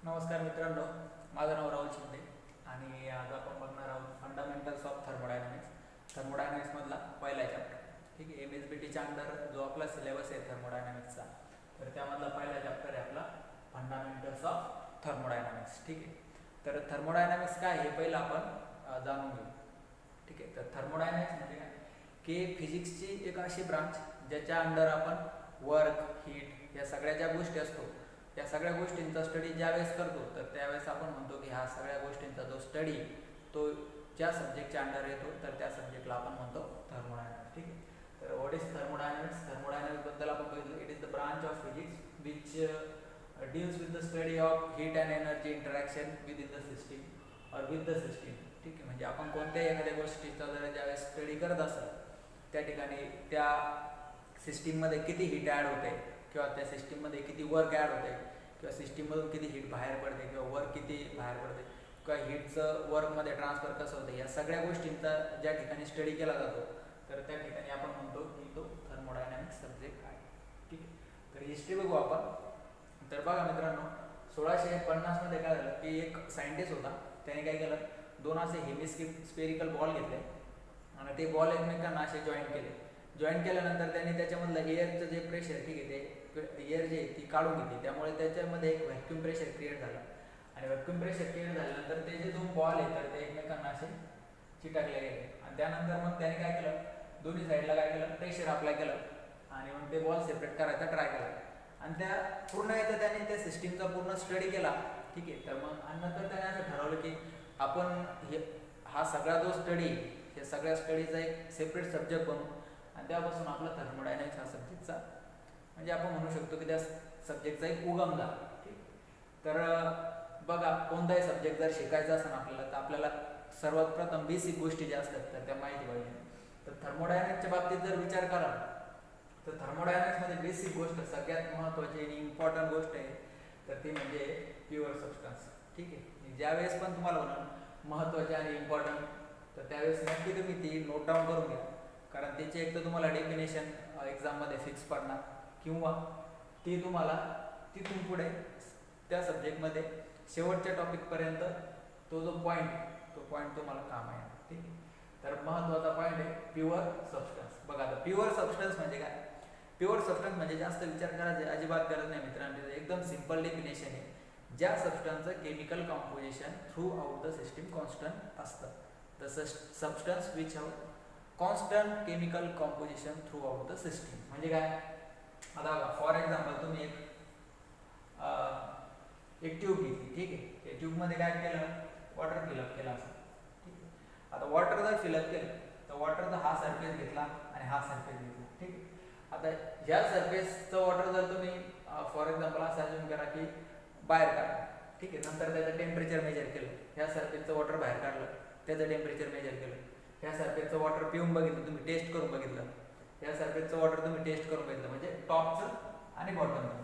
नमस्कार मित्रांनो, माझं नाव राहुल शिंदे आणि आज आपण बघणार आहोत फंडामेंटल्स ऑफ थर्मोडायनामिक्स. थर्मोडायनामिक्समधला पहिला चॅप्टर. ठीक आहे, MSBTच्या अंडर जो आपला सिलेबस आहे थर्मोडायनामिक्सचा, तर त्यामधला पहिला चॅप्टर आहे आपला फंडामेंटल्स ऑफ थर्मोडायनामिक्स. ठीक आहे, तर थर्मोडायनामिक्स काय हे पहिलं आपण जाणून घेऊ. ठीक आहे, तर थर्मोडायनामिक्स म्हणजे काय की फिजिक्सची एक अशी ब्रांच ज्याच्या अंडर आपण वर्क, हीट या सगळ्या ज्या गोष्टी असतो, या सगळ्या गोष्टींचा स्टडी ज्यावेळेस करतो तर त्यावेळेस आपण म्हणतो की ह्या सगळ्या गोष्टींचा जो स्टडी तो ज्या सब्जेक्टच्या अंडर येतो तर त्या सब्जेक्टला आपण म्हणतो थर्मोडायनामिक्स. ठीक आहे, तर व्हॉट इज थर्मोडायनामिक्स? थर्मोडायनामिक्सबद्दल आपण बघितलं, it is the branch of physics which deals with the study of heat and energy interaction with in the system और विथ द सिस्टीम. ठीक आहे, म्हणजे आपण कोणत्याही एखाद्या गोष्टीचा जर ज्यावेळेस स्टडी करत असाल त्या ठिकाणी त्या सिस्टीममध्ये किती हीट ॲड होते किंवा त्या सिस्टीममध्ये किती वर्क ॲड होते किंवा सिस्टीममधून किती हीट बाहेर पडते किंवा वर्क किती बाहेर पडते किंवा हीटचं वर्कमध्ये ट्रान्सफर कसं होतं, या सगळ्या गोष्टींचा ज्या ठिकाणी स्टडी केला जातो तर त्या ठिकाणी आपण म्हणतो की तो थर्मोडायनामिक्स सब्जेक्ट आहे. ठीक आहे, तर हिस्ट्री बघू आपण. तर बघा मित्रांनो, 1650मध्ये काय झालं की एक सायंटिस्ट होता, त्याने काय केलं, दोन असे स्पेरिकल बॉल घेतले आणि ते बॉल एकमेकांना असे जॉईन केल्यानंतर त्यांनी त्याच्यामधलं एअरचं जे प्रेशर, ठीक आहे, ते एअर जे ती काढून घेतली, त्यामुळे त्याच्यामध्ये एक व्हॅक्यूम प्रेशर क्रिएट झालं आणि व्हॅक्यूम प्रेशर क्रिएट झाल्यानंतर ते जे दोन बॉल आहेत तर ते एकमेकांना असे चिटकले गेले आणि त्यानंतर मग त्याने काय केलं, दोन्ही साईडला काय केलं, प्रेशर अप्लाय केलं आणि मग ते बॉल सेपरेट करायचा ट्राय केला आणि त्या पूर्ण याचा त्याने त्या सिस्टीमचा पूर्ण स्टडी केला. ठीक आहे, तर मग आणि नंतर त्याने असं ठरवलं की आपण हा सगळा जो स्टडी, या सगळ्या स्टडीचा एक सेपरेट सब्जेक्ट बनवू आणि त्यापासून आपला थर्मोडायनामिक्स हा सब्जेक्टचा म्हणजे आपण म्हणू शकतो की त्या सब्जेक्टचा एक उगम झाला. ठीक, तर बघा, कोणताही सब्जेक्ट जर शिकायचा असेल आपल्याला तर आपल्याला सर्वात प्रथम बेसिक गोष्टी ज्या असतात तर त्या माहिती पाहिजे. तर थर्मोडायनामिक्सच्या बाबतीत जर विचार करा तर थर्मोडायनामिक्समध्ये बेसिक गोष्ट सगळ्यात महत्त्वाची आणि इम्पॉर्टंट गोष्ट आहे तर ती म्हणजे प्युअर सबस्टन्स. ठीक आहे, ज्यावेळेस पण तुम्हाला म्हणून महत्त्वाचे आणि इम्पॉर्टंट तर त्यावेळेस नक्की तुम्ही ती नोट डाऊन करून घ्या, कारण त्याची एक तर तुम्हाला डेफिनेशन एक्झाममध्ये फिक्स पडणार किंवा ती तुम्हाला तिथून पुढे त्या सब्जेक्टमध्ये शेवटच्या टॉपिकपर्यंत तो जो पॉईंट तुम्हाला काम आहे. ठीक आहे, तर महत्त्वाचा पॉईंट आहे प्युअर सबस्टन्स. बघा, आता प्युअर सबस्टन्स म्हणजे काय? प्युअर सबस्टन्स म्हणजे जास्त विचार करायची अजिबात गरज नाही मित्रांनो, एकदम सिंपल डेफिनेशन आहे. ज्या सबस्टन्सचं chemical composition throughout the system constant असतं. The substance which have constant chemical composition throughout the system. म्हणजे काय? आता बघा, फॉर एक्झाम्पल तुम्ही एक ट्यूब घेतली. ठीक आहे, त्या ट्यूबमध्ये काय केलं, वॉटर फिलअप केला असं. ठीक आहे, आता वॉटर जर फिलअप केलं तर वॉटरचा हा सरफेस घेतला आणि हा सरफेस घेतला. ठीक आहे, आता ह्या सरफेसचं वॉटर जर तुम्ही फॉर एक्झाम्पल असं अज्यूम करा की बाहेर काढलं. ठीक आहे, नंतर त्याचं टेम्परेचर मेजर केलं, ह्या सरफेसचं वॉटर बाहेर काढलं, त्याचं टेम्परेचर मेजर केलं, ह्या सरफेसचं वॉटर पिऊन बघितलं, तुम्ही टेस्ट करून बघितलं, ह्या सरफेसचं वॉटर तुम्ही टेस्ट करून बघितलं, म्हणजे टॉपचं आणि बॉटमचं.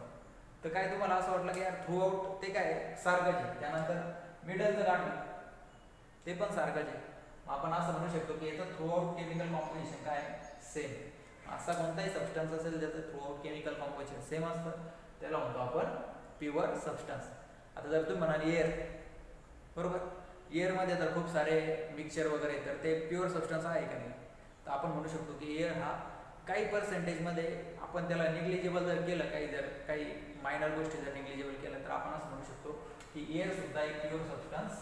तर काय तुम्हाला असं वाटलं की यार थ्रू आउट ते काय सारखंच आहे. त्यानंतर मिडलचं काढलं, ते पण सारखंच आहे. आपण असं म्हणू शकतो की याचं थ्रू आउट केमिकल कॉम्पोजिशन काय सेम. असा कोणताही सबस्टन्स असेल ज्याचं through out chemical composition same असतं त्याला म्हणतो आपण प्युअर सबस्टन्स. आता जर तुम्ही म्हणाल एअर, बरोबर, एअरमध्ये तर खूप सारे मिक्सचर वगैरे तर ते प्युअर सबस्टन्स आहे का नाही, तर आपण म्हणू शकतो की एअर हा काही पर्सेंटेजमध्ये आपण त्याला निग्लिजिबल जर केलं, काही मायनर गोष्टी जर निग्लिजिबल केलं तर आपण असं म्हणू शकतो की एअरसुद्धा एक प्युअर सबस्टन्स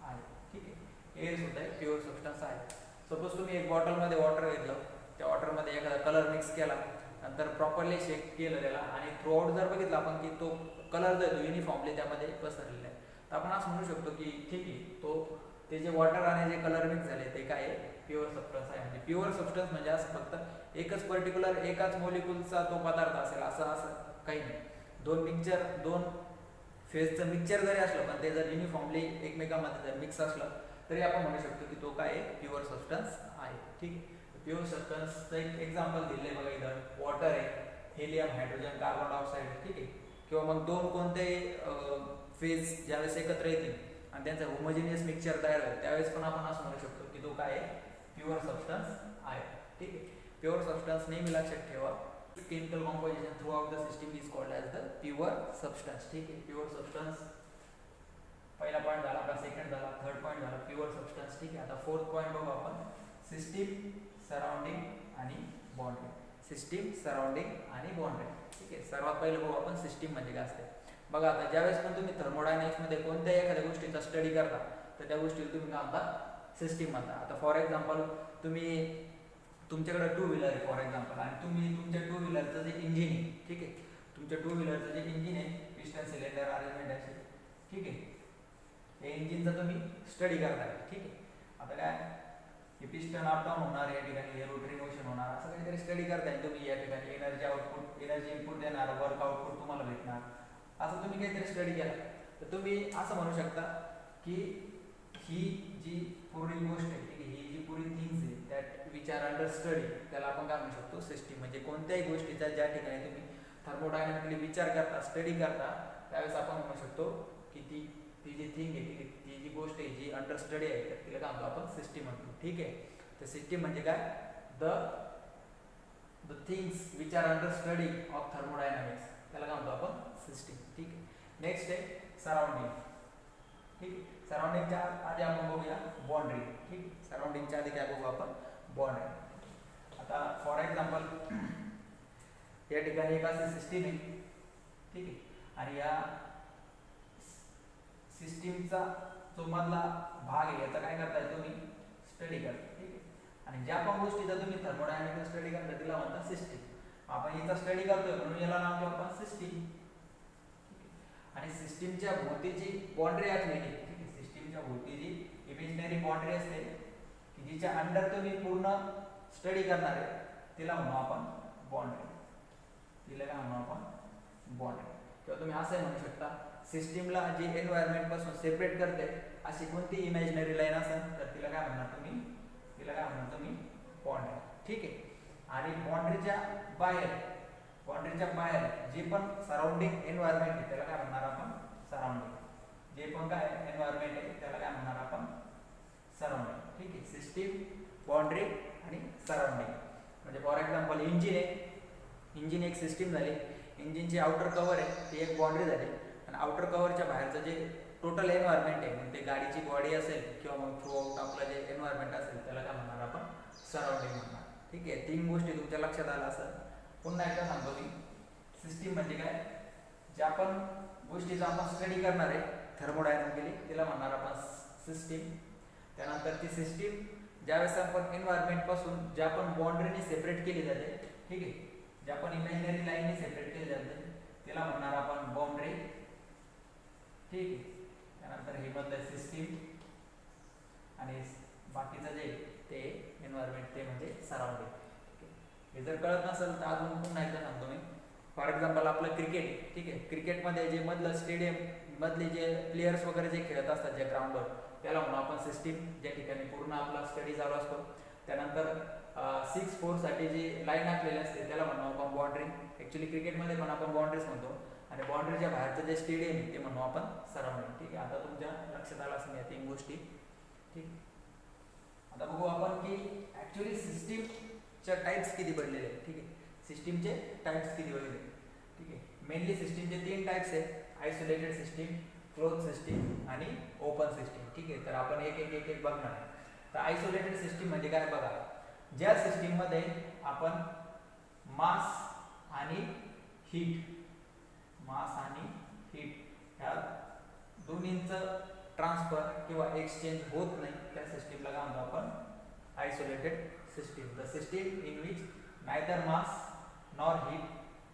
आहे. ठीक आहे, एअरसुद्धा एक प्युअर सबस्टन्स आहे. सपोज तुम्ही एक बॉटलमध्ये वॉटर घेतलं, त्या वॉटरमध्ये एखादा कलर मिक्स केला, नंतर प्रॉपरली शेक केलं त्याला आणि थ्रू आउट जर बघितलं आपण की तो कलर जो युनिफॉर्मली त्यामध्ये पसरलेला आहे, तर आपण असं म्हणू शकतो की ठीक आहे, ते जे वॉटर आणि जे कलर मिक्स झाले ते काय आहे, प्युअर सबस्टन्स आहे. म्हणजे प्युअर सबस्टन्स म्हणजे असं फक्त एकच पर्टिक्युलर एकाच मॉलिक्युलचा तो पदार्थ असेल असं काही नाही. दोन फेजचं मिक्सचर जरी असलं पण ते जर युनिफॉर्मली एकमेकांमध्ये जर मिक्स असलं तरी आपण म्हणू शकतो की तो काय आहे, प्युअर सबस्टन्स आहे. ठीक आहे, प्युअर सबस्टन्सचं एक एक्झाम्पल दिलं आहे बघा, इथं वॉटर आहे, हेलियम, हायड्रोजन, कार्बन डायऑक्साईड. ठीक आहे, किंवा मग दोन कोणतेही फेज ज्यावेळेस एकत्र येतील आणि त्यांचं होमोजिनियस मिक्सचर तयार होईल त्यावेळेस पण आपण असं म्हणू शकतो की तो काय आहे, प्युअर सबस्टन्स आहे. ठीक आहे, प्युअर सबस्टन्स नेहमी लक्षात ठेवा, chemical composition throughout the system is called as the pure substance. ठीक आहे, प्युअर सबस्टन्स पहिला पॉईंट झाला आपला, सेकंड झाला, थर्ड पॉईंट झाला प्युअर सबस्टन्स. ठीक आहे, आता फोर्थ पॉईंट बघू आपण, सिस्टीम, सराउंडिंग आणि बाउंड्री. सिस्टीम, सराउंडिंग आणि बाउंड्री. ठीक आहे, सर्वात पहिले बघू आपण सिस्टीम म्हणजे काय असते. बघा आता ज्यावेळेस पण तुम्ही थर्मोडायनामिक्समध्ये कोणत्याही एखाद्या गोष्टीचा स्टडी करता तर त्या गोष्टीला तुम्ही काय म्हणता, सिस्टीम म्हणता. आता फॉर एक्झाम्पल तुम्ही, तुमच्याकडे टू व्हीलर आहे फॉर एक्झाम्पल, आणि तुम्ही तुमच्या टू व्हीलरचं जे इंजिन आहे, ठीक आहे, तुमच्या टू व्हीलरचं जे इंजिन आहे, पिस्टन सिलेंडर अरेंजमेंट असे, ठीक आहे, हे इंजिनचा तुम्ही स्टडी करताय. ठीक आहे, आता काय, हे पिस्टन अप डाऊन होणार या ठिकाणी, हे रोटरी मोशन होणार, असं काहीतरी स्टडी करताय तुम्ही. या ठिकाणी एनर्जी आउटपुट, एनर्जी इनपुट देणार, वर्क आउटपुट तुम्हाला भेटणार, असं तुम्ही काहीतरी स्टडी केला तर तुम्ही असं म्हणू शकता की ही जी पूर्ण गोष्ट आहे, ठीक आहे, ही जी पुरी थिंग्स आहे that which are under study, त्याला आपण काय म्हणू शकतो, सिस्टीम. म्हणजे कोणत्याही गोष्टीचा ज्या ठिकाणी तुम्ही थर्मोडायनामिकली विचार करता, स्टडी करता, त्यावेळेस आपण म्हणू शकतो की ती जी थिंग आहे, ठीक आहे, ती जी गोष्ट आहे जी अंडर स्टडी आहे तर तिला काय म्हणतो आपण, सिस्टीम म्हणतो. ठीक आहे, तर सिस्टीम म्हणजे काय, the things which are under study of thermodynamics, त्याला काय म्हणतो आपण, सिस्टीम. ठीक आहे, नेक्स्ट आहे सराउंडिंग. ठीक आहे, सराउंडिंगच्या आधी आपण बघूया बाउंड्री. ठीक आहे, सराउंडिंगच्या आधी काय बघू आपण, बाउंड्री. आता फॉर एक्झाम्पल या ठिकाणी एक अशी सिस्टीम आहे, ठीक आहे, आणि या सिस्टीमचा जो मधला भाग आहे याचा काय करताय तुम्ही, स्टडी करता. ठीक आहे, आणि ज्या पण गोष्टीचा तुम्ही थर्मोडायनामिक्स स्टडी करता तिला म्हणतात सिस्टीम. आपण याचा स्टडी करतोय म्हणून याला नाव देऊ आपण सिस्टीम. आणि सिस्टीमच्या भोवतीची बाउंड्री आखलेली, ठीक आहे, सिस्टीमच्या भोवती जी इमेजिनरी बाउंड्री असते की जिच्या अंडर तुम्ही पूर्ण स्टडी करणार आहे तिला म्हणू आपण बाउंड्री. तिला काय म्हणू आपण, बाउंड्री. किंवा तुम्ही असंही म्हणू शकता, सिस्टीमला जी एन्व्हायरमेंट पासून सेपरेट करते अशी कोणती इमॅजिनरी लाईन असेल तर तिला काय म्हणणार तुम्ही, तिला काय म्हणणार तुम्ही, बाउंड्री. ठीक आहे, आणि बाउंड्रीच्या बाहेर जे पण सराउंडिंग एन्व्हायरमेंट आहे त्याला काय म्हणणार आपण, सराउंडिंग. जे पण काय एन्व्हायरमेंट आहे त्याला काय म्हणणार आपण, सराउंडिंग. ठीक आहे, सिस्टीम, बाउंड्री आणि सराउंडिंग. म्हणजे फॉर एक्झाम्पल इंजिन आहे, इंजिन एक सिस्टीम झाली, इंजिनची आउटर कव्हर आहे ती एक बाउंड्री झाली, आणि आउटर कव्हरच्या बाहेरचं जे टोटल एन्व्हायरमेंट आहे, मग ते गाडीची बॉडी असेल किंवा मग थ्रू आउट आपलं जे एन्व्हायरमेंट असेल त्याला काय म्हणणार आपण, सराउंडिंग म्हणणार. ठीक आहे, तीन गोष्टी तुमच्या लक्षात आल्या असं. पुन्हा एकदा सांगतो मी, सिस्टीम म्हणजे काय, ज्या पण गोष्टीचा आपण स्टडी करणार आहे थर्मोडायनामिकली तिला म्हणणार आपण सिस्टीम. त्यानंतर ती सिस्टीम ज्यावेळेस आपण एन्व्हायरमेंट पासून ज्या पण बाउंड्रीने सेपरेट केली जाते, ठीक आहे, ज्या पण इमॅजिनरी लाईनने सेपरेट केली जाते तिला म्हणणार आपण बाउंड्री. ठीक आहे, त्यानंतर हे म्हणतात सिस्टीम, आणि बाकीचं जे ते एन्व्हायरमेंट ते म्हणजे सराउंडिंग. हे जर कळत नसेल तर अजून पुन्हा एकदा सांगतो मी. फॉर एक्झाम्पल आपलं क्रिकेट, ठीक आहे, क्रिकेटमध्ये जे मधलं स्टेडियम मधले जे प्लेयर्स वगैरे जे खेळत असतात ज्या ग्राउंडवर त्याला म्हणून आपण सिस्टीम, ज्या ठिकाणी पूर्ण आपला स्टडी चालू असतो. त्यानंतर 6-4साठी जी लाईन आखलेली असते त्याला म्हणू आपण बाउंड्री. ॲक्च्युली क्रिकेटमध्ये पण आपण बाउंड्रीज म्हणतो, आणि बाउंड्रीच्या बाहेरचं जे स्टेडियम आहे ते म्हणू आपण सराउंडिंग. ठीक आहे, आता तुमच्या लक्षात आलं असं या तीन गोष्टी. ठीक, आता बघू आपण की ॲक्च्युली सिस्टीमच्या टाईप्स किती पडलेले आहेत. ठीक आहे, सिस्टीमचे टाईप्स किती पडलेले. ठीक आहे, मेनली सिस्टीमचे 3 टाईप्स आहेत, आयसोलेटेड सिस्टीम, क्लोज सिस्टीम आणि ओपन सिस्टीम. ठीक आहे, तर आपण एक एक बघणार. तर आयसोलेटेड सिस्टीम म्हणजे काय बघा, ज्या सिस्टीममध्ये आपण मास आणि हीट ह्या दोन्हींचं ट्रान्सफर किंवा एक्सचेंज होत नाही त्या सिस्टीमला काय म्हणतो आपण, isolated system. The system in which neither mass nor heat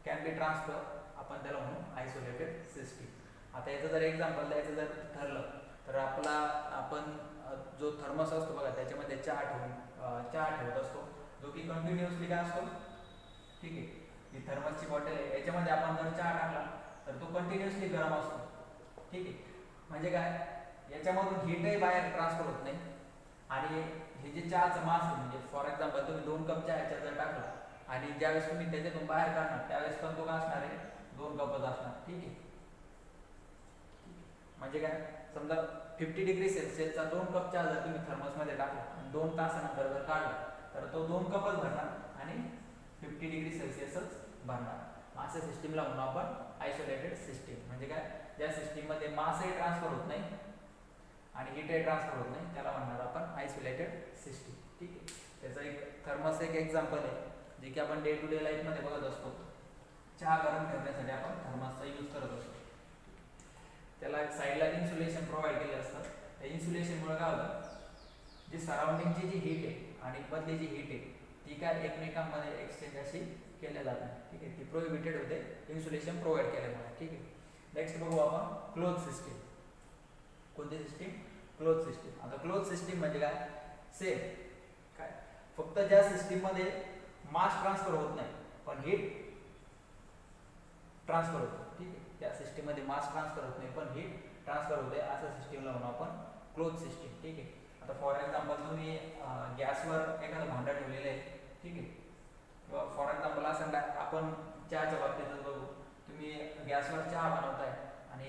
can be transfer, आपण त्याला म्हणू आयसोलेटेड सिस्टीम. आता याचं जर एक्झाम्पल द्यायचं जर ठरलं तर आपण जो थर्मस असतो बघा त्याच्यामध्ये चहा ठेवत असतो, जो की कंटिन्युअसली काय असतो. ठीक आहे, ही थर्मसची बॉटल आहे, याच्यामध्ये आपण जर चहा टाकला तर तो कंटिन्युअसली गरम असतो. ठीक आहे, म्हणजे काय, याच्यामधून हीटही बाहेर ट्रान्सफर होत नाही, आणि हे जे चहाचं मास आहे, म्हणजे फॉर एक्झाम्पल तुम्ही 2 कप चहा याच्यात जर टाकला आणि ज्यावेळेस तुम्ही त्याच्यातून बाहेर काढणार त्यावेळेस पण तो काय असणार आहे, 2 कपच असणार. ठीक आहे, म्हणजे काय, समजा 50 डिग्री सेल्सिअसचा 2 कप चहा जर तुम्ही थर्मसमध्ये टाकला आणि 2 तासानंतर जर काढला तर तो 2 कपच भरणार आणि 50 डिग्री सेल्सिअसच भरणार. अशा सिस्टीमला म्हणून आपण आयसोलेटेड सिस्टीम. म्हणजे काय, ज्या सिस्टीममध्ये मासही ट्रान्सफर होत नाही आणि हीटही ट्रान्सफर होत नाही, त्याला म्हणणार आपण आयसोलेटेड सिस्टीम. ठीक आहे. त्याचं एक थर्मस एक एक्झाम्पल आहे जे की आपण डे टू डे लाईफमध्ये बघत असतो. चहा गरम ठेवण्यासाठी आपण थर्मसचा यूज करत असतो. त्याला साईडला इन्सुलेशन प्रोव्हाइड केले असतं. त्या इन्सुलेशनमुळे काय होतं, जी सराउंडिंगची जी हीट आहे आणि मधली जी हीट आहे ती काय एकमेकांमध्ये एक्सचेंज अशी केल्या जात नाही. ठीक आहे. ती प्रोहिबिटेड होते इन्सुलेशन प्रोव्हाइड केल्यामुळे. ठीक आहे. नेक्स्ट बघू आपण क्लोज सिस्टीम. कोणती सिस्टीम? Close system. आता क्लोज सिस्टीम म्हणजे काय? सेम काय, फक्त ज्या सिस्टीम मध्ये मास ट्रान्सफर होत नाही पण हीट ट्रान्सफर होतो. ठीक आहे. त्या सिस्टीम मध्ये मास ट्रान्सफर होत नाही पण हीट ट्रान्सफर होते, अशा सिस्टीमला म्हणू आपण क्लोज सिस्टीम. ठीक आहे. आता फॉर एक्झाम्पल तुम्ही गॅसवर एखादं भांडं ठेवलेलं आहे. ठीक आहे. किंवा फॉर एक्झाम्पल असं आपण चहाच्या बाबतीतच बघू. तुम्ही गॅसवर चहा बनवताय आणि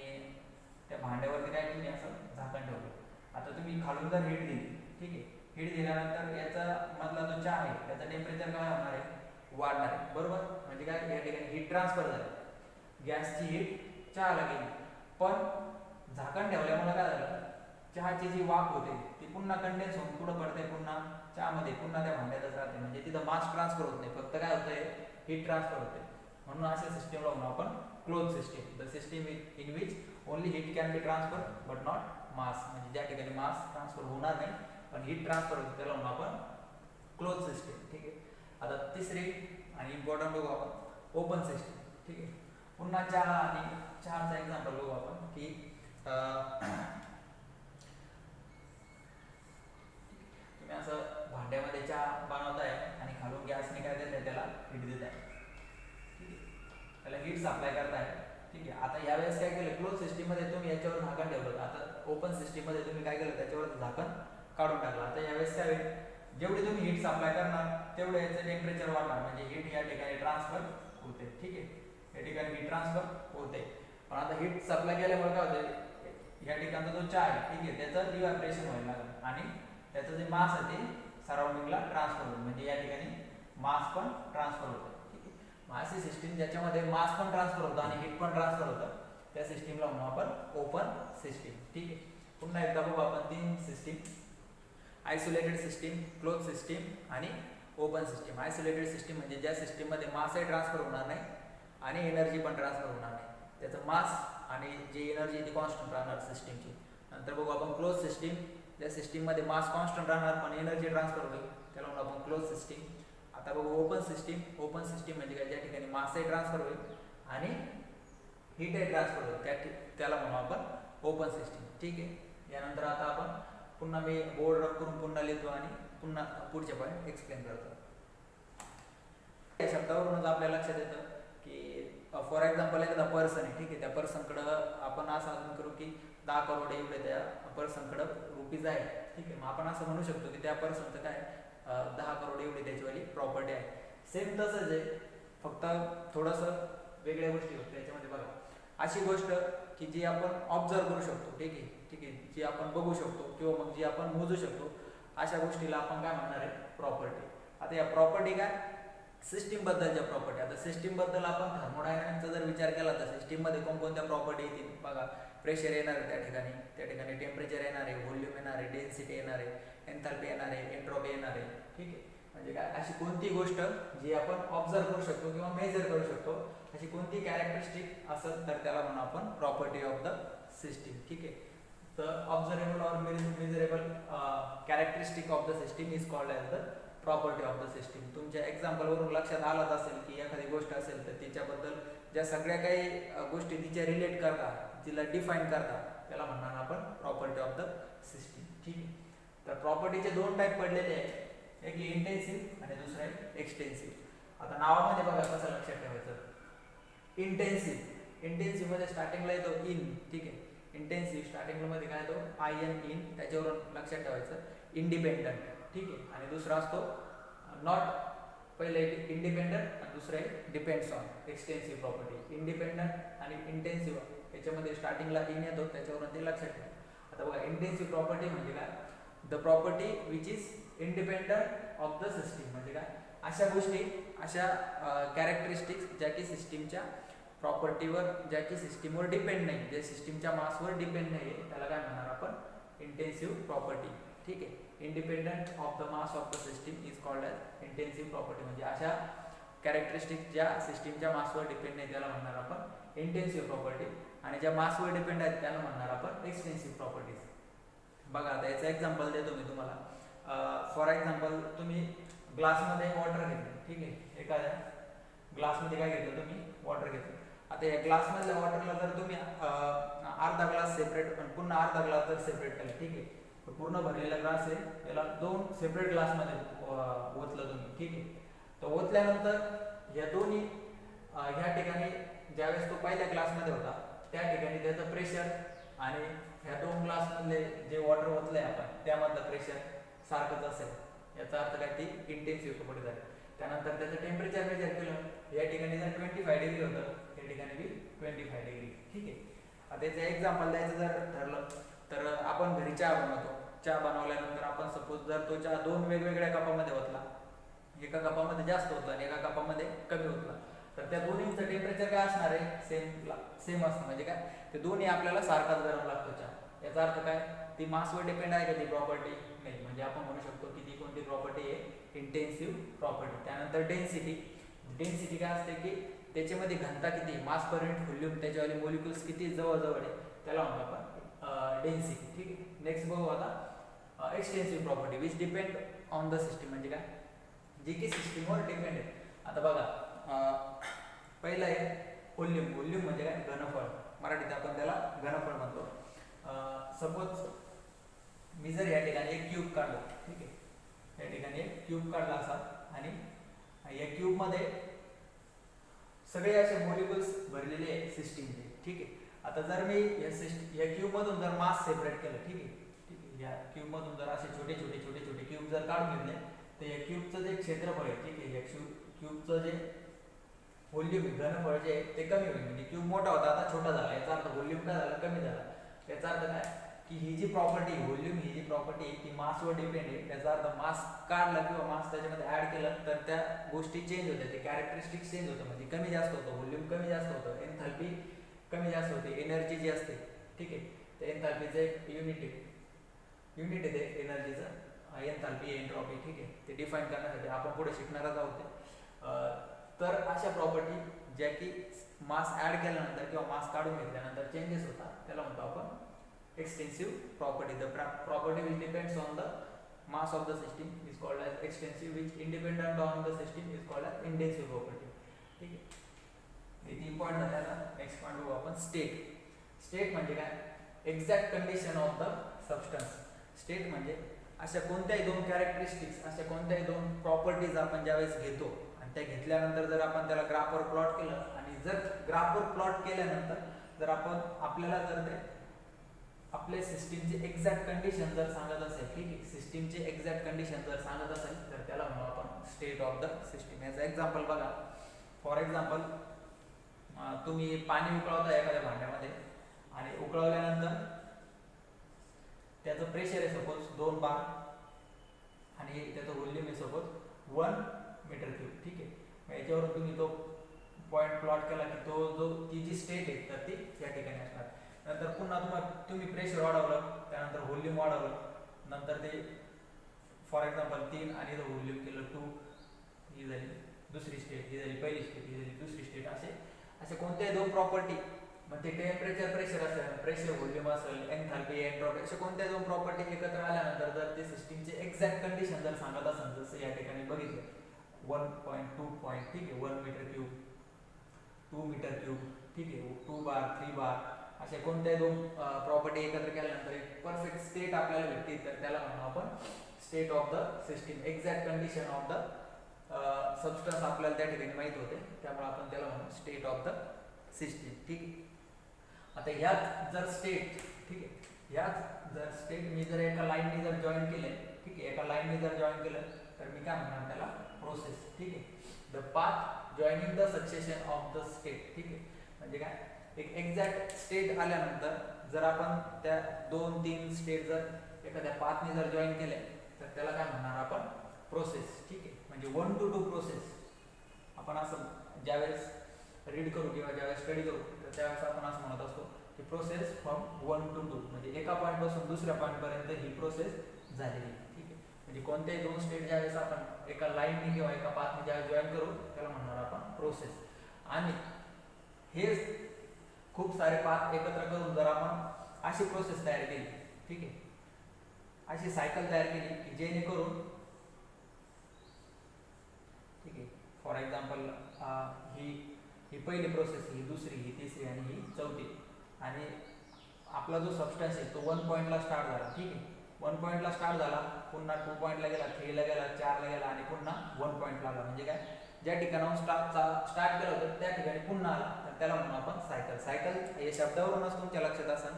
त्या भांड्यावरती काय तुम्ही असं झाकण ठेवलं. आता तुम्ही खालून जर हीट दिली. ठीक आहे. हीट दिल्यानंतर याचा मधला जो चहा आहे त्याचं टेम्परेचर काय होणार आहे? वाढणार आहे. बरोबर. म्हणजे काय, या ठिकाणी हीट ट्रान्सफर झाली, गॅसची हीट चहाला गेली, पण झाकण ठेवल्यामुळे काय झालं, चहाची जी वाफ होते ती पुन्हा कंडेन्स होऊन पुढे पडते, पुन्हा चहामध्ये पुन्हा त्या भांड्यातच राहते. म्हणजे तिथं मास ट्रान्सफर होत नाही, फक्त काय होतंय, हीट ट्रान्सफर होते. म्हणून अशा सिस्टीमला म्हणून आपण close system. The system in which only heat can be transfer but not मास. म्हणजे ज्या ठिकाणी मास ट्रान्सफर होणार नाही पण हीट ट्रान्सफर होते, त्याला म्हणून आपण क्लोज सिस्टीम. ठीक आहे. आता तिसरी आणि इम्पॉर्टंट बघू आपण ओपन सिस्टीम. ठीक आहे. पुन्हा चहा आणि चहाचा एक्झाम्पल बघू आपण की तुम्ही असं भांड्यामध्ये चहा बनवताय आणि खालून गॅसने काय देत आहे, त्याला हीट देत आहे. ठीक आहे. त्याला हीट सप्लाय करताय. ठीक आहे. आता यावेळेस काय केलं, क्लोज सिस्टीम मध्ये तुम्ही याच्यावर झाकण ठेवलं. आता ओपन सिस्टीम मध्ये तुम्ही काय केलं, त्याच्यावर झाकण काढून टाकलं. आता यावेळेस काय होईल, जेवढी तुम्ही हीट सप्लाय करणार तेवढे याचं टेम्परेचर वाढणार, म्हणजे हीट या ठिकाणी ट्रान्सफर होते. ठीक आहे. या ठिकाणी हीट ट्रान्सफर होते. पण आता हीट सप्लाय केल्यामुळे काय होते, या ठिकाणचा जो चहा आहे, ठीक आहे, त्याचं इव्हॅपोरेशन व्हायला लागलं आणि त्याचं जे मास आहे ते सराउंडिंगला ट्रान्सफर होतं. म्हणजे या ठिकाणी मास पण ट्रान्सफर होतं. ठीक आहे. अशी सिस्टीम ज्याच्यामध्ये मास पण ट्रान्सफर होतं आणि हीट पण ट्रान्सफर होतं, त्या सिस्टीमला म्हणू आपण ओपन सिस्टीम. ठीक आहे. पुन्हा एकदा बघू आपण तीन system: isolated system, close system आणि ओपन सिस्टीम. आयसोलेटेड सिस्टीम म्हणजे ज्या सिस्टीममध्ये मासही ट्रान्सफर होणार नाही आणि एनर्जी पण ट्रान्सफर होणार नाही, त्याचं मास आणि जी एनर्जी ती कॉन्स्टंट राहणार सिस्टीमची. नंतर बघू आपण क्लोज सिस्टीम, ज्या सिस्टीममध्ये मास कॉन्स्टंट राहणार पण एनर्जी ट्रान्सफर होईल, त्याला म्हणू आपण क्लोज सिस्टीम. आता बघू ओपन सिस्टीम. ओपन सिस्टीम म्हणजे काय, ज्या ठिकाणी मासही ट्रान्सफर होईल आणि हीटही ट्रान्सफर होईल, त्याला म्हणू आपण ओपन सिस्टीम. ठीक आहे. यानंतर आता आपण पुन्हा मी बोर्ड रब करून पुन्हा लिहितो आणि पुन्हा पुढचे पॉईंट एक्सप्लेन करतो. या शब्दावरूनच आपल्या लक्षात येतं की फॉर एक्झाम्पल एखादा पर्सन आहे. ठीक आहे. त्या पर्सनकडं आपण असं अजून करू की 10 करोड एवढे त्या पर्सनकडं रुपीज आहे. ठीक आहे. मग आपण असं म्हणू शकतो की त्या पर्सनचं काय 10 करोड एवढी त्याचीवाली प्रॉपर्टी आहे. सेम तसंच आहे, फक्त थोडंसं वेगळ्या गोष्टी होतात त्याच्यामध्ये. बघा, अशी गोष्ट की जी आपण ऑब्झर्व करू शकतो. ठीक आहे. ठीक आहे. जी आपण बघू शकतो किंवा मग जी आपण मोजू शकतो, अशा गोष्टीला आपण काय म्हणणार आहे, प्रॉपर्टी. आता या प्रॉपर्टी काय, सिस्टीम बद्दलच्या प्रॉपर्टी. आता सिस्टीम बद्दल आपण थर्मोडायनामिक्सचा जर विचार केला तर सिस्टीम मध्ये कोणकोणत्या प्रॉपर्टी येतील बघा. प्रेशर येणार आहे, त्या ठिकाणी टेम्परेचर येणार आहे, व्हॉल्यूम येणार आहे, डेन्सिटी येणार आहे, एन्थॅल्पी येणार आहे, एन्ट्रोपी येणार आहे. ठीक आहे. म्हणजे काय, अशी कोणती गोष्ट जी आपण ऑब्झर्व करू शकतो किंवा मेजर करू शकतो, अशी कोणती कॅरेक्टरिस्टिक असेल तर त्याला म्हणू आपण प्रॉपर्टी ऑफ द सिस्टीम. ठीक आहे. तर ऑब्झर्वेबल और measurable characteristic of the system is called as the property of the system. तुमच्या एक्झाम्पलवरून लक्षात आलंच असेल की एखादी गोष्ट असेल तर तिच्याबद्दल ज्या सगळ्या काही गोष्टी तिच्या रिलेट करतात, तिला डिफाईन करतात, त्याला म्हणणार आपण प्रॉपर्टी ऑफ द सिस्टीम. ठीक आहे. तर प्रॉपर्टीचे दोन टाईप पडलेले आहेत, एक इंटेन्सिव्ह आणि दुसरा आहे एक्सटेन्सिव्ह. आता नावामध्ये बघा कसं लक्षात ठेवायचं. इंटेन्सिव्ह मध्ये स्टार्टिंगला येतो इन. ठीक आहे. इंटेन्सिव्ह स्टार्टिंग मध्ये काय येतो IN इन, त्याच्यावरून लक्षात ठेवायचं. इंडिपेंडंट. ठीक आहे. आणि दुसरा असतो नॉट. पहिले इंडिपेंडंट आणि दुसरे depends on. Extensive property. Independent आणि इंटेन्सिव्ह याच्यामध्ये स्टार्टिंगला इन येतो, त्याच्यावरून ते लक्षात ठेवा. आता बघा, इंटेन्सिव्ह प्रॉपर्टी म्हणजे काय, the property which is independent of the system. म्हणजे काय, अशा गोष्टी, अशा कॅरेक्टरिस्टिक्स ज्या की सिस्टीमच्या प्रॉपर्टीवर, ज्या की सिस्टीमवर डिपेंड नाही, जे सिस्टीमच्या मासवर डिपेंड नाही, त्याला काय म्हणणार आपण इंटेन्सिव्ह प्रॉपर्टी. ठीक आहे, independent of the mass of the system is called as intensive property. म्हणजे अशा कॅरेक्टरिस्टिक ज्या सिस्टीमच्या मासवर डिपेंड नाही त्याला म्हणणार आपण इंटेन्सिव्ह प्रॉपर्टी, आणि ज्या मासवर डिपेंड आहेत त्याला म्हणणार आपण एक्सटेन्सिव्ह प्रॉपर्टीज. बघा आता याचं एक्झाम्पल देतो मी तुम्हाला. फॉर एक्झाम्पल तुम्ही ग्लासमध्ये वॉटर घेतलं. ठीक आहे, एखाद्या ग्लासमध्ये काय घेतलं तुम्ही, वॉटर घेतलं. आता या ग्लासमधल्या वॉटरला जर तुम्ही अर्धा ग्लास सेपरेट पुन्हा अर्धा ग्लास जर सेपरेट केला, ठीक आहे, तर पूर्ण भरलेला ग्लास आहे याला 2 सेपरेट ग्लासमध्ये ओतलं तुम्ही. ठीक आहे, तर ओतल्यानंतर या दोन्ही ह्या ठिकाणी ज्यावेळेस तो पहिल्या ग्लासमध्ये होता त्या ठिकाणी त्याचं प्रेशर आणि ह्या 2 ग्लासमधले जे वॉटर ओतलंय आपण त्यामधलं प्रेशर सारखंच असेल. याचा अर्थ काय, ती इंटेन्सिव्ह प्रॉपर्टी झाली. त्यानंतर त्याचं टेम्परेचर मेजर केलं, या ठिकाणी जर 25 डिग्री होतं या ठिकाणी बी 25 डिग्री. ठीक आहे, आता याचं एक्झाम्पल द्यायचं जर ठरलं तर आपण घरी चहा बनवतो. चहा बनवल्यानंतर आपण सपोज जर तो चहा 2 वेगवेगळ्या कपामध्ये ओतला, एका कपामध्ये जास्त होतला आणि एका कपामध्ये कमी होतला, तर त्या दोन्हीचं टेम्परेचर काय असणार आहे, सेम असणार. म्हणजे काय, ते दोन्ही आपल्याला सारखाच गरम लागतो चहा. याचा अर्थ काय, ती मासवर डिपेंड आहे का ती प्रॉपर्टी, नाही. म्हणजे आपण म्हणू शकतो की ती कोणती प्रॉपर्टी आहे, इंटेन्सिव्ह प्रॉपर्टी. त्यानंतर डेन्सिटी. डेन्सिटी काय असते की त्याच्यामध्ये घनता किती, मास पर युनिट व्हॉल्यूम, त्याच्यावाले मॉलिक्युल्स किती जवळ आहे त्याला म्हणतो आपण डेन्सिटी. ठीक आहे, नेक्स्ट बघू आता extensive property which depend on the system. म्हणजे काय, जी की सिस्टीमवर डिपेंड आहे. आता बघा पहिलं आहे व्हॉल्यूम. व्हॉल्यूम म्हणजे काय, घनफळ. मराठीत आपण त्याला घनफळ म्हणतो. सपोज मी जर या ठिकाणी एक क्यूब काढला, ठीक आहे, या ठिकाणी एक क्यूब काढला असा आणि या क्यूबमध्ये सगळे असे मॉलिक्युल्स भरलेले आहे सिस्टीमचे. ठीक आहे, आता जर मी या क्यूबमधून जर मास सेपरेट केलं, ठीक आहे, ठीक आहे, या क्यूबमधून जर असे छोटे छोटे छोटे छोटे क्यूब जर काढून घेतले तर या क्यूबचं जे क्षेत्रफळ आहे, ठीक आहे, या क्यूबचं जे व्हॉल्यूम घनफळ जे आहे ते कमी होईल. म्हणजे क्यूब मोठा होता आता छोटा झाला, याचा अर्थ व्हॉल्यूम काय झाला, कमी झाला. याचा अर्थ काय की ही जी प्रॉपर्टी व्हॉल्यूम, ही जी प्रॉपर्टी ती मासवर डिपेंड आहे. त्याचा अर्थ मास काढला किंवा मास त्याच्यामध्ये ऍड केलं तर त्या गोष्टी चेंज होतात, ते कॅरेक्टरिस्टिक चेंज होतं. म्हणजे कमी जास्त होतं, व्हॉल्यूम कमी जास्त होतं, एन्थॅल्पी कमी जास्त होते, एनर्जी जी असते, ठीक आहे, त्या एन्थॅल्पीचं एक युनिट आहे ते एनर्जीचं, एन्थॅल्पी एन्ट्रॉपी. ठीक आहे, ते डिफाईन करण्यासाठी आपण पुढे शिकणारच आहोत. तर अशा प्रॉपर्टी ज्या की मास ऍड केल्यानंतर किंवा मास काढून घेतल्यानंतर चेंजेस होतात त्याला म्हणतो आपण extensive property. The property which depends on the mass of the system is called as extensive, which independent on the system is called as intensive property. ठीक आहे, इथे पॉइंट झाला. नेक्स्ट पॉइंट बघू आपण स्टेट. स्टेट म्हणजे काय, exact condition of the substance. State म्हणजे अशा कोणत्याही 2 कॅरेक्टरिस्टिक्स, अशा कोणत्याही 2 प्रॉपर्टीज आपण ज्यावेळेस घेतो आणि त्या घेतल्यानंतर जर आपण त्याला ग्राफवर प्लॉट केलं आणि जर ग्राफवर प्लॉट केल्यानंतर जर आपल्याला जर ते आपल्या सिस्टीमचे एक्झॅक्ट कंडिशन जर सांगत असेल, ठीक आहे, सिस्टीमचे एक्झॅक्ट कंडिशन जर सांगत असेल तर त्याला म्हणू आपण स्टेट ऑफ द सिस्टीम. याचं एक्झाम्पल बघा. फॉर एक्झाम्पल तुम्ही पाणी उकळवता एखाद्या भांड्यामध्ये आणि उकळवल्यानंतर त्याचं प्रेशर आहे सपोज 2 बार आणि त्याचं व्हॉल्यूम आहे सपोज 1 मीटर क्यूब. ठीक आहे, मग याच्यावरून तुम्ही तो पॉईंट प्लॉट केला की ती जी स्टेट आहे तर ती या ठिकाणी असणार. नंतर पुन्हा तुम्ही प्रेशर वाढवलं, त्यानंतर व्हॉल्यूम वाढवलं, नंतर ते फॉर एक्झाम्पल 3 आणि जर व्हॉल्यूम केलं 2, ही झाली दुसरी स्टेट, ही झाली पहिली स्टेट, ही झाली दुसरी स्टेट. असे कोणत्याही 2 प्रॉपर्टी, मग ते टेम्परेचर प्रेशर असेल, प्रेशर व्हॉल्यूम असेल, एन्थॅल्पी एन्ट्रॉपी, अशा कोणत्याही 2 प्रॉपर्टी एकत्र आल्यानंतर जर ते सिस्टीमचे एक्झॅक्ट कंडिशन जर सांगत असेल, जसं या ठिकाणी बघितलं 1.2 पॉईंट, ठीक आहे, 1 मीटर क्यूब, 2 मीटर क्यूब, ठीक आहे, 2 बार 3 बार, अशा कोणत्याही 2 प्रॉपर्टी एकत्र केल्यानंतर एक परफेक्ट स्टेट आपल्याला भेटते तर त्याला म्हणू आपण state of the system. Exact condition of the substance आपल्याला त्या ठिकाणी माहित होते, त्यामुळे आपण त्याला म्हणू स्टेट ऑफ द सिस्टीम. ठीक आहे, आता ह्यात जर स्टेट, ठीक आहे, ह्यात जर स्टेट मी जर एका लाईनने जर जॉईन केले, ठीक आहे, एका लाईनने जर जॉईन केलं तर मी काय म्हणणार त्याला प्रोसेस. ठीक आहे, the path joining the succession of the state. ठीक आहे, म्हणजे काय, एक एक्झॅक्ट स्टेट आल्यानंतर जर आपण त्या 2-3 स्टेट जर एखाद्या पाथने जर जॉईन केले तर त्याला काय म्हणणार आपण प्रोसेस. ठीक आहे, म्हणजे 1 to 2 प्रोसेस. आपण असं ज्यावेळेस रीड करू किंवा ज्यावेळेस स्टडी करू तर त्यावेळेस आपण असं म्हणत असतो ही प्रोसेस फ्रॉम 1 to 2 म्हणजे एका पॉईंट पासून दुसऱ्या पॉईंट पर्यंत ही प्रोसेस झालेली आहे. ठीक आहे, म्हणजे कोणत्याही दोन स्टेट ज्यावेळेस आपण एका लाईनने किंवा एका पाथने ज्यावेळेस जॉईन करू त्याला म्हणणार आपण प्रोसेस. आणि हे खूप सारे पाथ एकत्र करून जर आपण अशी प्रोसेस तयार केली, ठीक आहे, अशी सायकल तयार केली की जेणेकरून, ठीक आहे, फॉर एक्झाम्पल ही पहिली प्रोसेस, ही दुसरी, ही तिसरी आणि ही चौथी. आणि आपला जो सबस्टन्स आहे तो 1 पॉईंटला स्टार्ट झाला. ठीक आहे, 1 पॉईंटला स्टार्ट झाला, पुन्हा 2 पॉईंटला गेला, 3ला गेला, 4ला गेला आणि पुन्हा 1 पॉईंटला आला. म्हणजे काय, ज्या ठिकाणाहून स्टार्ट केलं होतं त्या ठिकाणी पुन्हा आला, तर त्याला म्हणू आपण सायकल. सायकल हे शब्दावरूनच तुमच्या लक्षात असेल,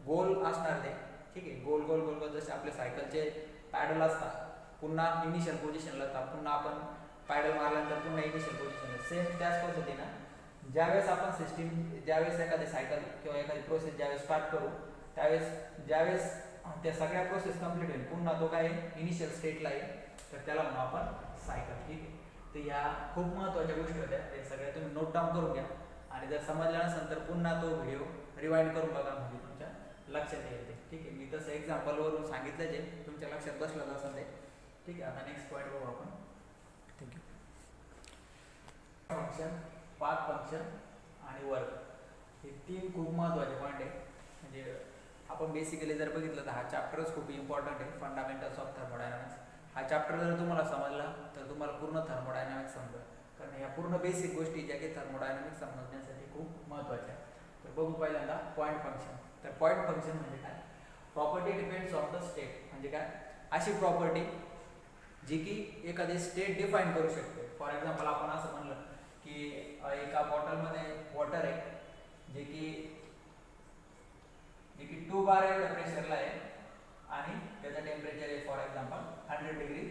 गोल असणार ते. ठीक आहे, गोल गोल गोल गोल जसे आपले सायकलचे पॅडल असतात, पुन्हा इनिशियल पोझिशनला असतात, पुन्हा आपण पॅडल मारल्यानंतर पुन्हा इनिशियल पोझिशनला, सेम त्याच पद्धतीनं ज्यावेळेस आपण सिस्टीम, ज्यावेळेस एखादी सायकल किंवा एखादी प्रोसेस ज्यावेळेस स्टार्ट करू त्यावेळेस ज्यावेळेस त्या सगळ्या प्रोसेस कंप्लीट होईल, पुन्हा तो काय इनिशियल स्टेटला येईल, तर त्याला म्हणू आपण सायकल. ठीक आहे, तर ह्या खूप महत्त्वाच्या गोष्टी होत्या, हे सगळ्या तुम्ही नोट डाऊन करून घ्या. आणि जर समजलं नसेल तर पुन्हा तो व्हिडिओ रिवाइंड करून बघा, म्हणजे तुमच्या लक्षात येते. ठीक आहे, मी तसं एक्झाम्पलवरून सांगितलं जे तुमच्या लक्षात बसलं असेल ते. ठीक आहे, आता नेक्स्ट पॉईंट बघू आपण. थँक्यू. फंक्शन, पाथ फंक्शन आणि वर्क, हे 3 खूप महत्त्वाचे पॉईंट आहे. म्हणजे आपण बेसिकली जर बघितलं तर हा चॅप्टरच खूप इम्पॉर्टंट आहे, फंडामेंटल्स ऑफ थर्मोडायनामिक्स. हा चॅप्टर जर तुम्हाला समजला तर तुम्हाला पूर्ण थर्मोडायनामिक्स समजेल, कारण ह्या पूर्ण बेसिक गोष्टी ज्या की थर्मोडायनामिक्स समजण्यासाठी खूप महत्त्वाच्या आहेत. तर बघू पहिल्यांदा पॉईंट फंक्शन. तर पॉईंट फंक्शन म्हणजे काय, property depends on the state. म्हणजे काय, अशी प्रॉपर्टी जी की एखादी स्टेट डिफाईन करू शकते. फॉर एक्झाम्पल आपण असं म्हणलं की एका बॉटलमध्ये वॉटर आहे जे की 2 बार एवढ्या प्रेशरला आहे आणि त्याचं टेम्परेचर आहे फॉर एक्झाम्पल 100 डिग्री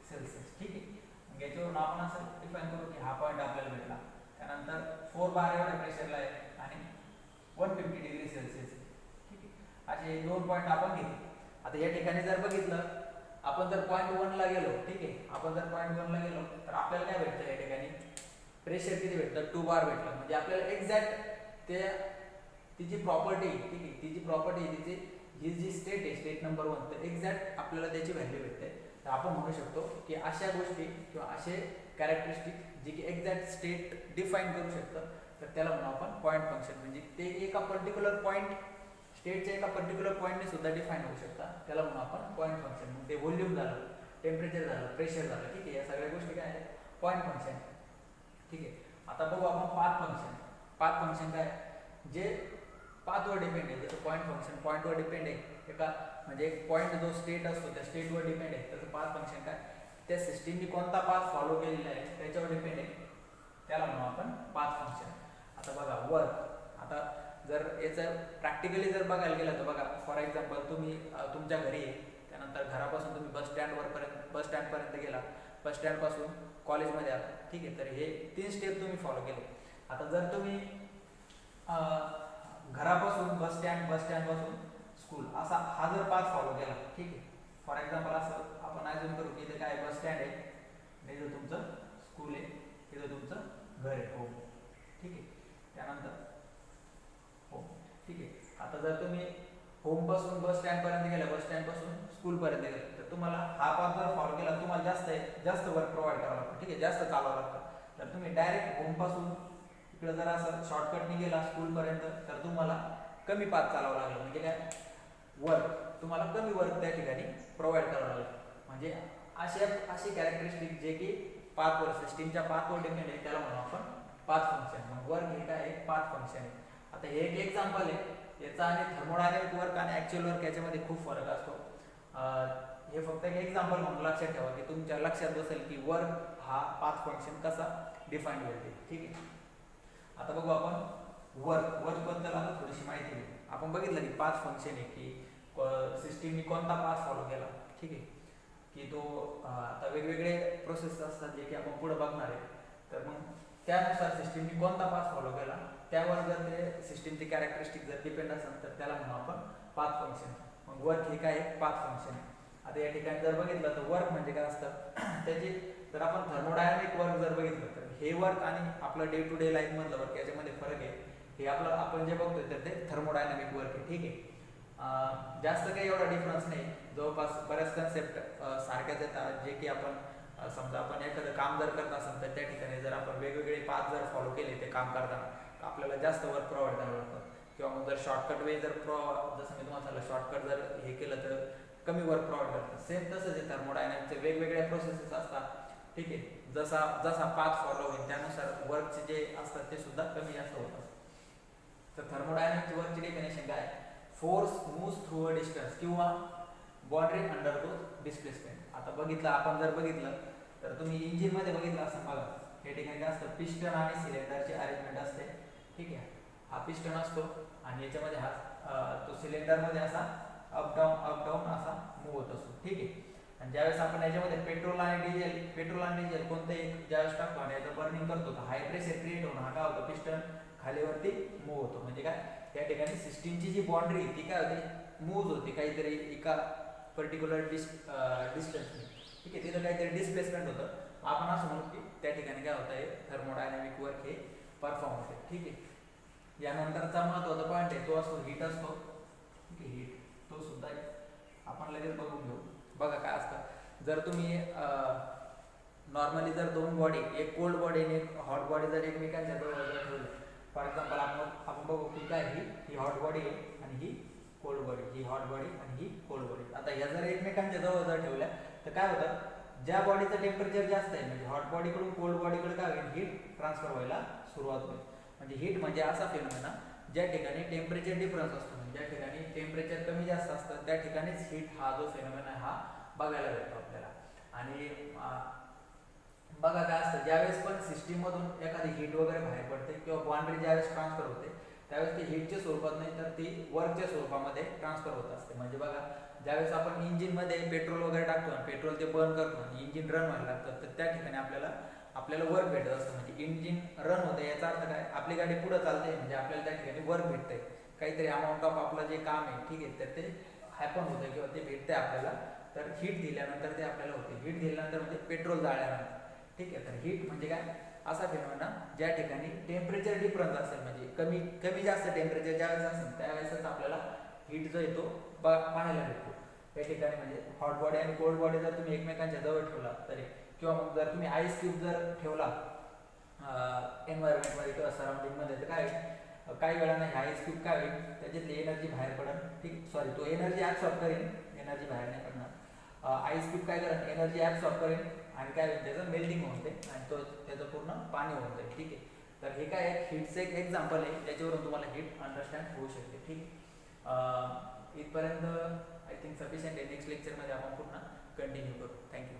सेल्सिअस. ठीक आहे, मग याच्यावरून आपण असं डिफाईन करू की हा पॉईंट आपल्याला भेटला. त्यानंतर 4 बार एवढ्या प्रेशरला आहे आणि 150 डिग्री सेल्सिअस आहे. ठीक आहे, असे 2 पॉईंट आपण घेतले. आता या ठिकाणी जर बघितलं, आपण जर पॉईंट 1ला गेलो, ठीक आहे, आपण जर पॉईंट 1ला गेलो तर आपल्याला काय भेटतं, या ठिकाणी प्रेशर किती भेटतं, 2 बार भेटलं. म्हणजे आपल्याला एक्झॅक्ट ते तिची प्रॉपर्टी, ठीक आहे, तिची प्रॉपर्टी, तिची ही जी स्टेट आहे, स्टेट नंबर 1, तर एक्झॅक्ट आपल्याला त्याची व्हॅल्यू भेटते. तर आपण म्हणू शकतो की अशा गोष्टी किंवा असे कॅरेक्टरिस्टिक जे की एक्झॅक्ट स्टेट डिफाईन करू शकतं, तर त्याला म्हणू आपण पॉईंट फंक्शन. म्हणजे ते एका पर्टिक्युलर पॉईंट, स्टेटच्या एका पर्टिक्युलर पॉईंटने सुद्धा डिफाईन होऊ शकतात, त्याला म्हणू आपण पॉईंट फंक्शन. मग ते व्हॉल्यूम झालं, टेम्परेचर झालं, प्रेशर झालं, ठीक आहे, या सगळ्या गोष्टी काय आहेत, पॉईंट फंक्शन. ठीक आहे, आता बघू आपण पाथ फंक्शन. पाथ फंक्शन काय, जे पाथवर डिपेंड आहे. जसं पॉईंट फंक्शन पॉईंटवर डिपेंड आहे, एका म्हणजे एक पॉईंट जो स्टेट असतो त्या स्टेटवर डिपेंड आहे. तसं पाथ फंक्शन काय, त्या सिस्टीमने कोणता पाथ फॉलो केलेला आहे त्याच्यावर डिपेंड आहे, त्याला म्हणू आपण पाथ फंक्शन. आता बघा वर्क. आता जर याचं प्रॅक्टिकली जर बघायला गेलं तर बघा, फॉर एक्झाम्पल तुम्ही तुमच्या घरी आहे, त्यानंतर घरापासून तुम्ही बस स्टँडपर्यंत गेला, बस स्टँडपासून कॉलेजमध्ये आला. ठीक आहे, तर हे 3 स्टेप तुम्ही फॉलो केले. आता जर तुम्ही घरापासून बस स्टँडपासून स्कूल असा हा जर पाथ फॉलो केला, ठीक आहे, फॉर एक्झाम्पल असं आपण अजून करू की इथे काय बस स्टँड आहे, इथं तुमचं स्कूल आहे, इथं तुमचं घर आहे, होम. ठीक आहे, त्यानंतर होम. ठीक आहे, आता जर तुम्ही होमपासून बस स्टँडपर्यंत गेला, बस स्टँडपासून स्कूलपर्यंत गेला, तर तुम्हाला हा पाथ जर फॉलो केला तुम्हाला जास्त वर्क प्रोव्हाइड करावं लागतं. ठीक आहे, जास्त चालावं लागतं. तर तुम्ही डायरेक्ट होमपासून इकडे जर असं शॉर्टकटने गेला स्कूलपर्यंत तर तुम्हाला कमी पाथ चालावं लागलं. म्हणजे काय, वर्क तुम्हाला कमी वर्क त्या ठिकाणी प्रोव्हाइड करावं लागलं. म्हणजे अशी कॅरेक्टरिस्टिक जे की पाथवर, सिस्टीमच्या पाथवर डिपेंड आहे, त्याला म्हणू आपण पाथ फंक्शन. मग वर्क हे काय आहे, पाथ फंक्शन आहे. आता हे एक एक्झाम्पल आहे याचा, आणि थर्मोडायनामिक वर्क आणि ॲक्च्युअल वर्क याच्यामध्ये खूप फरक असतो. हे फक्त एक एक्झाम्पल म्हणून लक्षात ठेवा की तुमच्या लक्षात बसेल की वर्क हा पाथ फंक्शन कसा डिफाईन होते. ठीक आहे, आता बघू आपण वर्कबद्दल आता थोडीशी माहिती घेऊ. आपण बघितलं की पाथ फंक्शन आहे की सिस्टीमने कोणता पाथ फॉलो केला. ठीक आहे, की तो आता वेगवेगळे प्रोसेस असतात जे की आपण पुढे बघणार आहे. तर मग त्यानुसार सिस्टीमने कोणता पाथ फॉलो केला त्यावर जर ते सिस्टीमची कॅरेक्टरिस्टिक जर डिपेंड असेल तर त्याला म्हणू आपण पाथ फंक्शन. मग वर्क हे काय आहे, पाथ फंक्शन. आता या ठिकाणी जर बघितलं तर वर्क म्हणजे काय असतं त्याची, जर आपण थर्मोडायनामिक वर्क जर बघितलं तर हे वर्क आणि आपलं डे टू डे लाईफमधलं वर्क याच्यामध्ये फरक आहे. हे आपलं आपण जे बघतोय तर ते थर्मोडायनामिक वर्क आहे. ठीक आहे. जास्त काही एवढा डिफरन्स नाही, जवळपास बऱ्याच कन्सेप्ट सारख्याच येतात, जे की आपण समजा आपण एखादं काम जर करत असेल तर त्या ठिकाणी जर आपण वेगवेगळे पाथ जर फॉलो केले ते काम करताना तर आपल्याला जास्त वर्क प्रोव्हाइड करावं लागतं. किंवा मग जर शॉर्टकट वे जर जसं मी तुम्हाला सांगितलं शॉर्टकट जर हे केलं तर कमी वर्क प्रोव्हाइड करतं. सेम तसंच आहे थर्मोडायनामिकचे वेगवेगळ्या प्रोसेसेस असतात. ठीक आहे. जसा जसा पाथ फॉलो होईल त्यानुसार वर्कचे जे असतात ते सुद्धा कमी जास्त होतात. तर थर्मोडायनामिक वर्कची डेफिनेशन काय, force moves through a distance किंवा बाउंड्री अंडरगोज डिस्प्लेसमेंट. आता बघितलं आपण जर बघितलं तर तुम्ही इंजिन मध्ये बघितलं असं बघा, या ठिकाणी काय असतं, पिस्टन आणि सिलेंडरची अरेंजमेंट असते. ठीक आहे. हा पिस्टन असतो आणि याच्यामध्ये हा तो सिलेंडर मध्ये असा अप डाऊन असा मूव्ह होत असतो. ठीक आहे. आणि ज्यावेळेस आपण याच्यामध्ये पेट्रोल आणि डिझेल कोणतेही ज्यावेळेस टाकतो आणि याचं बर्निंग करतो तर हाय प्रेशर क्रिएट होऊन हा काय होतं, पिस्टन खालीवरती मूव्ह होतो. म्हणजे काय, या ठिकाणी सिस्टीमची जी बाउंड्री ती काय होते, मूव्ह होते काहीतरी एका पर्टिक्युलर डिस्टन्सने. ठीक आहे. तिथं काहीतरी डिस्प्लेसमेंट होतं. आपण असं म्हणू की त्या ठिकाणी काय होतं, हे थर्मोडायनामिक वर्क हे परफॉर्म होते. ठीक आहे. यानंतरचा महत्त्वाचा पॉईंट आहे तो असतो हीट असतो. ठीक आहे. हीट तो सुद्धा आपण लगेच बघून घेऊ. बघा काय असतं, जर तुम्ही नॉर्मली जर दोन बॉडी, एक कोल्ड बॉडी आणि एक हॉट बॉडी जर एकमेकांच्या जवळ जर ठेवले, फॉर एक्झाम्पल आपण बघू की काय ही हॉट बॉडी आहे आणि ही कोल्ड बॉडी, ही हॉट बॉडी आणि ही कोल्ड बॉडी. आता ह्या जर एकमेकांच्या जवळ जर ठेवल्या तर काय होतं, ज्या बॉडीचं टेम्परेचर जास्त आहे म्हणजे हॉट बॉडीकडून कोल्ड बॉडीकडे काय होईल, हीट ट्रान्सफर व्हायला सुरुवात होईल. म्हणजे हीट म्हणजे असा फिनॉमिना ज्या ठिकाणी टेम्परेचर डिफरन्स असतो, म्हणजे ज्या ठिकाणी टेम्परेचर कमी जास्त असतं त्या ठिकाणीच हीट हा जो फिनॉमिना हा बघायला भेटतो आपल्याला. आणि बघा काय असतं, ज्यावेळेस पण सिस्टीम मधून एखादी हीट वगैरे बाहेर पडते किंवा बाउंड्री ज्यावेळेस ट्रान्सफर होते त्यावेळेस ती हीटच्या स्वरूपात नाही तर ती वर्कच्या स्वरूपामध्ये ट्रान्सफर होत असते. म्हणजे बघा, ज्यावेळेस आपण इंजिनमध्ये पेट्रोल वगैरे टाकतो आणि पेट्रोल ते बर्न करतो आणि इंजिन रन व्हायला लागतं तर त्या ठिकाणी आपल्याला वर्क भेटत असतं. म्हणजे इंजिन रन होतं याचा अर्थ काय, आपली गाडी पुढे चालते म्हणजे आपल्याला त्या ठिकाणी वर्क भेटतंय, काहीतरी अमाऊंट ऑफ आपलं जे काम आहे. ठीक आहे. तर ते हॅपन होतं किंवा ते भेटतंय आपल्याला. तर हीट दिल्यानंतर ते आपल्याला होते. हीट दिल्यानंतर म्हणजे पेट्रोल जाळल्यानंतर. ठीक आहे. तर हीट म्हणजे काय, असा फिनॉमिना ज्या ठिकाणी टेम्परेचर डिफरन्स असेल म्हणजे कमी जास्त टेम्परेचर ज्यावेळेस असेल त्यावेळेसच आपल्याला हीट जो येतो पाहायला भेटतो. या ठिकाणी म्हणजे हॉट बॉडी आणि कोल्ड बॉडी जर तुम्ही एकमेकांच्या जवळ ठेवला तरी, किंवा मग जर तुम्ही आईस क्यूब जर ठेवला एन्व्हायरमेंटमध्ये किंवा सराउंडिंगमध्ये तर काय काही वेळानं हे आईस क्यूब काय होईल, त्याच्यातली एनर्जी बाहेर पडेल. ठीक, सॉरी, तो एनर्जी ॲब्सॉर्ब करेल, एनर्जी बाहेर नाही पडणार. आईस क्यूब काय करेल, एनर्जी ॲब्सॉर्ब करेल आणि काय होईल, त्याचं मेल्टिंग होते आणि तो त्याचं पूर्ण पाणी होऊन जाईल. ठीक आहे. तर हे काय एक हीटचं एक एक्झाम्पल आहे ज्याच्यावरून तुम्हाला हीट अंडरस्टँड होऊ शकते. ठीक आहे. इथपर्यंत आय थिंक सफिशियंट आहे. नेक्स्ट लेक्चरमध्ये आपण पुन्हा कंटिन्यू करू. थँक्यू.